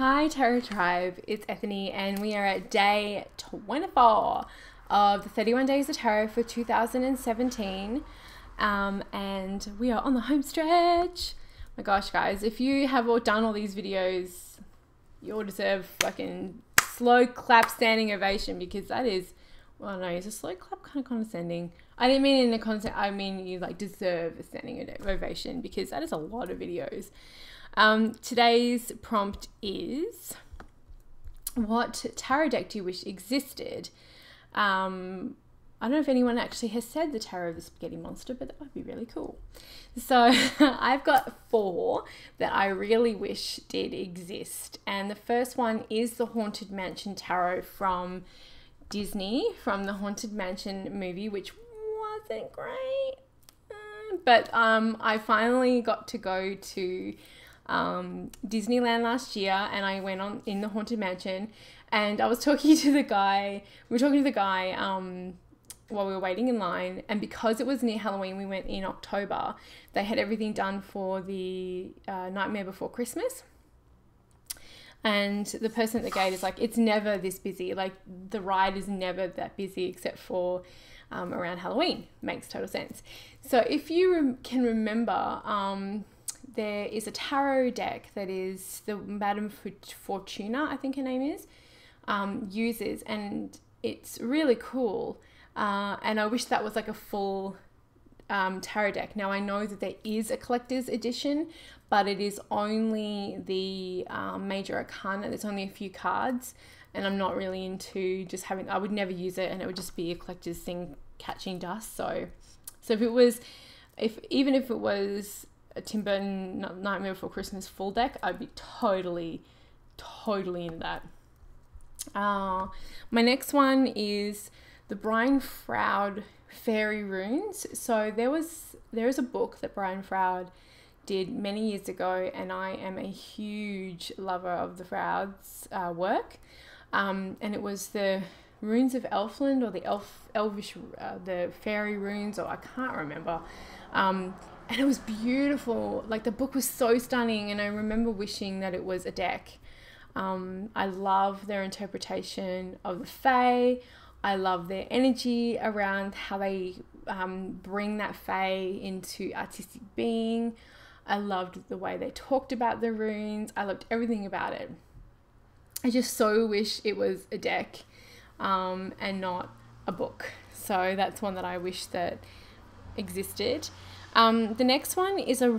Hi Tarot Tribe, it's Ethany and we are at day 24 of the 31 Days of Tarot for 2017 and we are on the home stretch. My gosh guys, if you have all done all these videos, you all deserve fucking slow clap standing ovation because that is, well no, is a slow clap kind of condescending? I didn't mean in a condescending, I mean you like deserve a standing ovation because that is a lot of videos. Today's prompt is, what tarot deck do you wish existed? I don't know if anyone actually has said the Tarot of the Spaghetti Monster, but that would be really cool. So I've got 4 that I really wish did exist. And the first one is the Haunted Mansion Tarot from Disney, from the Haunted Mansion movie, which wasn't great. But I finally got to go to Disneyland last year and I went on in the Haunted Mansion and I was talking to the guy, while we were waiting in line, and because it was near Halloween, we went in October, they had everything done for the Nightmare Before Christmas. And the person at the gate is like, it's never this busy, like the ride is never that busy except for around Halloween. Makes total sense. So if you can remember, there is a tarot deck that is the Madame Fortuna, I think her name is, uses, and it's really cool. And I wish that was like a full tarot deck. Now I know that there is a collector's edition, but it is only the Major Arcana. There's only a few cards, and I'm not really into just having, I would never use it, and it would just be a collector's thing catching dust. So if it was, even if it was a Tim Burton Nightmare Before Christmas full deck, I'd be totally into that. My next one is the Brian Froud Fairy Runes. So there is a book that Brian Froud did many years ago, and I am a huge lover of the Froud's work. And it was the Runes of Elfland, or the Elvish, the Fairy Runes, or I can't remember. And it was beautiful. Like the book was so stunning, and I remember wishing that it was a deck. I love their interpretation of the Fae. I love their energy around how they bring that Fae into artistic being. I loved the way they talked about the runes. I loved everything about it. I just so wish it was a deck and not a book. So that's one that I wish that existed. The next one is a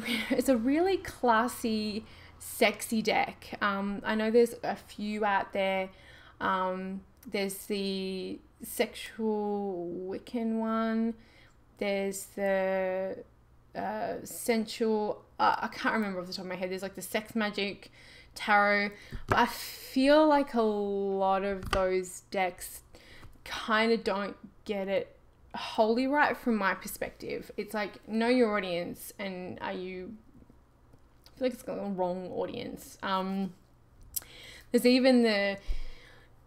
really classy, sexy deck. I know there's a few out there. There's the Sexual Wiccan one. There's the Sensual, I can't remember off the top of my head. There's like the Sex Magic Tarot. But I feel like a lot of those decks kind of don't get it wholly right from my perspective. It's like, know your audience, and I feel like it's got the wrong audience. There's even the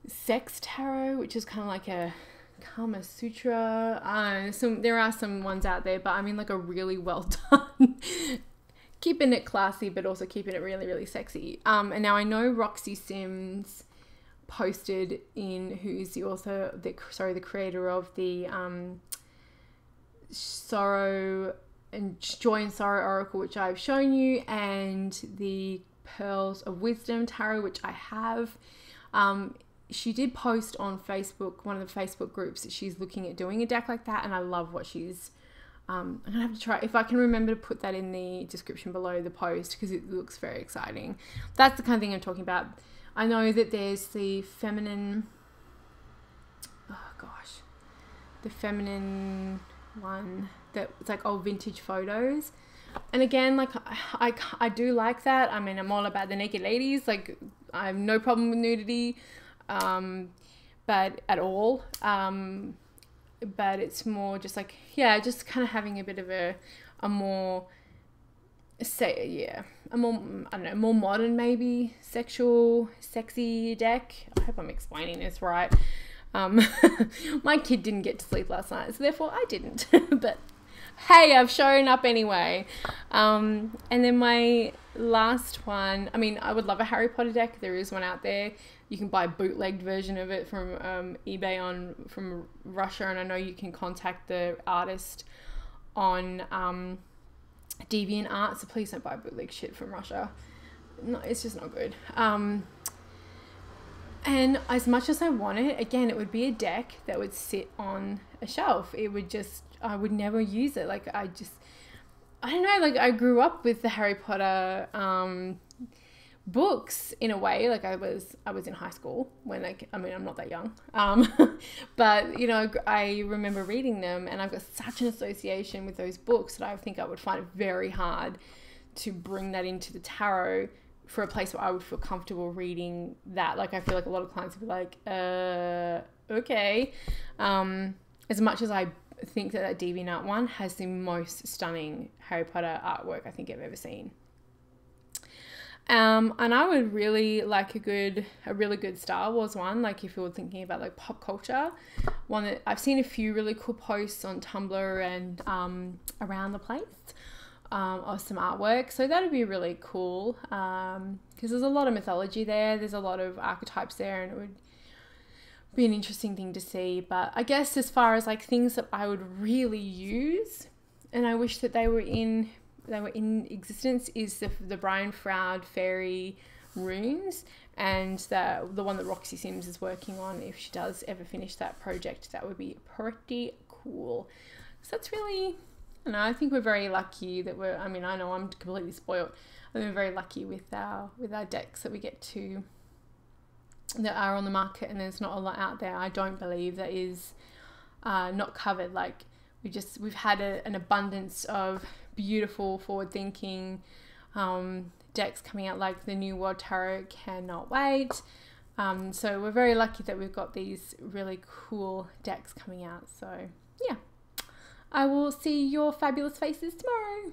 Sex Tarot, which is kind of like a Kama Sutra. There are some ones out there, but I mean like a really well done, keeping it classy but also keeping it really, really sexy. And now I know Roxy Sims posted in, who's the author, the creator of the Sorrow and Joy and Sorrow Oracle, which I've shown you, and the Pearls of Wisdom Tarot, which I have. She did post on Facebook, one of the Facebook groups, that she's looking at doing a deck like that, and I love what she's I'm gonna have to try, if I can remember to put that in the description below the post, because it looks very exciting. That's the kind of thing I'm talking about. I know that there's the feminine, the feminine one that it's like old vintage photos, and again, like I do like that. I mean, I'm all about the naked ladies. Like I have no problem with nudity, but at all. But it's more just like, yeah, just kind of having a bit of a more, I don't know, more modern, maybe sexual, sexy deck. I hope I'm explaining this right. My kid didn't get to sleep last night, so therefore I didn't. But hey, I've shown up anyway. And then my last one. I mean, I would love a Harry Potter deck. There is one out there. You can buy a bootlegged version of it from eBay from Russia, and I know you can contact the artist on DeviantArt. So please don't buy bootleg shit from Russia. No, it's just not good. And as much as I want it, again, it would be a deck that would sit on a shelf. It would just, I would never use it. Like, I don't know, like, I grew up with the Harry Potter books in a way. Like, I was in high school when, like, I mean, I'm not that young. But, you know, I remember reading them, and I've got such an association with those books that I think I would find it very hard to bring that into the tarot for a place where I would feel comfortable reading that. Like, I feel like a lot of clients would be like, okay. As much as I think that DeviantArt one has the most stunning Harry Potter artwork I think I've ever seen. And I would really like a really good Star Wars one. Like, if you're thinking about like pop culture, one that I've seen a few really cool posts on Tumblr and around the place. Of some artwork, so that'd be really cool, because there's a lot of mythology there, there's a lot of archetypes there, and it would be an interesting thing to see. But I guess as far as like things that I would really use, and I wish that they were in existence, is the Brian Froud fairy runes, and the one that Roxy Sims is working on. If she does ever finish that project, that would be pretty cool. So that's really, I think we're very lucky that I know I'm completely spoiled. I think we're very lucky with our decks that we get to, that are on the market, and there's not a lot out there. I don't believe that is not covered. Like, we've had an abundance of beautiful forward-thinking decks coming out, like the New World Tarot. Cannot wait. So we're very lucky that we've got these really cool decks coming out. So yeah. I will see your fabulous faces tomorrow.